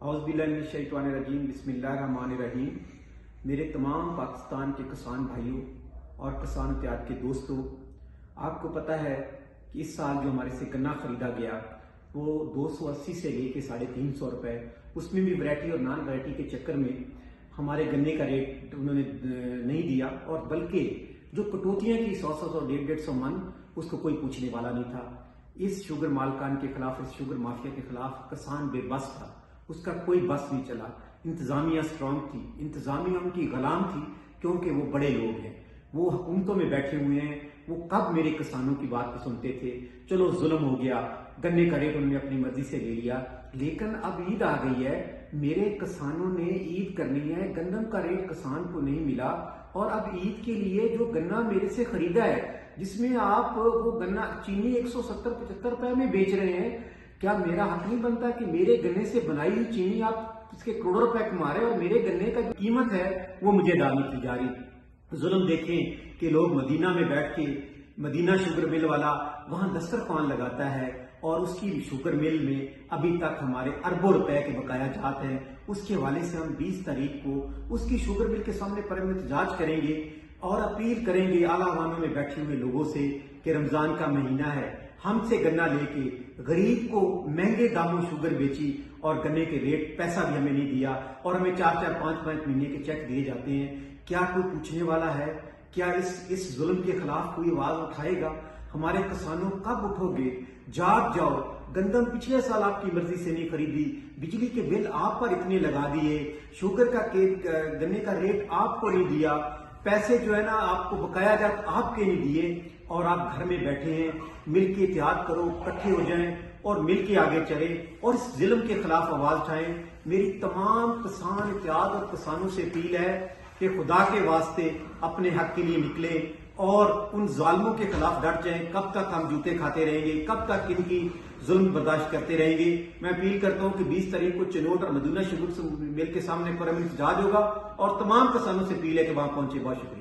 اعوذ باللہ من الشیطان الرجیم، بسم اللہ الرحمن الرحیم۔ میرے تمام پاکستان کے کسان بھائیوں اور کسان اتحاد کے دوستوں، آپ کو پتہ ہے کہ اس سال جو ہمارے سے گنا خریدا گیا وہ 280 سے لے کے 350 روپے، اس میں بھی ویرائٹی اور نان ویرائٹی کے چکر میں ہمارے گنے کا ریٹ انہوں نے نہیں دیا، اور بلکہ جو کٹوتیاں کی 100 اور 150 من، اس کو کوئی پوچھنے والا نہیں تھا۔ اس شوگر مالکان کے خلاف، اس شوگر مافیا کے خلاف کسان بے بس تھا، اس کا کوئی بس نہیں چلا۔ انتظامیہ سٹرونگ تھی، انتظامیہ ان کی غلام تھی، کیونکہ وہ بڑے لوگ ہیں، وہ حکومتوں میں بیٹھے ہوئے ہیں، وہ کب میرے کسانوں کی بات کو سنتے تھے؟ چلو ظلم ہو گیا، گنے کا ریٹ انہوں نے اپنی مرضی سے لے لیا، لیکن اب عید آ گئی ہے، میرے کسانوں نے عید کرنی ہے، گندم کا ریٹ کسان کو نہیں ملا، اور اب عید کے لیے جو گنا میرے سے خریدا ہے، جس میں آپ وہ گنا چینی 170-75 روپے میں بیچ رہے ہیں، کیا میرا حق نہیں بنتا کہ میرے گنے سے بنائی ہوئی چینی آپ اس کے کروڑوں روپے کما رہے اور میرے گنے کا جو قیمت ہے وہ مجھے ادا نہیں کی جا رہی؟ ظلم دیکھیں کہ لوگ مدینہ میں بیٹھ کے، مدینہ شوگر مل والا وہاں دسترخوان لگاتا ہے، اور اس کی شوگر مل میں ابھی تک ہمارے اربوں روپے کے بقایا جات ہیں۔ اس کے حوالے سے ہم 20 تاریخ کو اس کی شوگر مل کے سامنے پر احتجاج کریں گے اور اپیل کریں گے اعلیٰ وانوں میں بیٹھے ہوئے لوگوں سے کہ رمضان کا مہینہ ہے، ہم سے گنا لے کے غریب کو مہنگے داموں شوگر بیچی اور گنے کے ریٹ پیسہ بھی ہمیں نہیں دیا، اور ہمیں 4-4 5-5 مہینے کے چیک دیے جاتے ہیں۔ کیا کوئی پوچھنے والا ہے؟ کیا اس ظلم کے خلاف کوئی آواز اٹھائے گا؟ ہمارے کسانوں کب اٹھو گے؟ جاگ جاؤ، گندم پچھلے سال آپ کی مرضی سے نہیں خریدی، بجلی کے بل آپ پر اتنے لگا دیے، شوگر کا گنے کا ریٹ آپ کو نہیں دیا، پیسے جو ہے نا آپ کو بقایا جات آپ کے نہیں دیے، اور آپ گھر میں بیٹھے ہیں۔ مل کے اتحاد کرو، اکٹھے ہو جائیں اور مل کے آگے چلیں اور اس ظلم کے خلاف آواز اٹھائیں۔ میری تمام کسان اتحاد اور کسانوں سے اپیل ہے کہ خدا کے واسطے اپنے حق کے لیے نکلیں اور ان ظالموں کے خلاف ڈٹ جائیں۔ کب تک ہم جوتے کھاتے رہیں گے؟ کب تک ان کی ظلم برداشت کرتے رہیں گے؟ میں اپیل کرتا ہوں کہ 20 تاریخ کو چنوٹ اور مدینہ شوگر مل کے سامنے پر احتجاج ہوگا، اور تمام کسانوں سے اپیل ہے کہ وہاں پہنچے۔ بہت شکریہ۔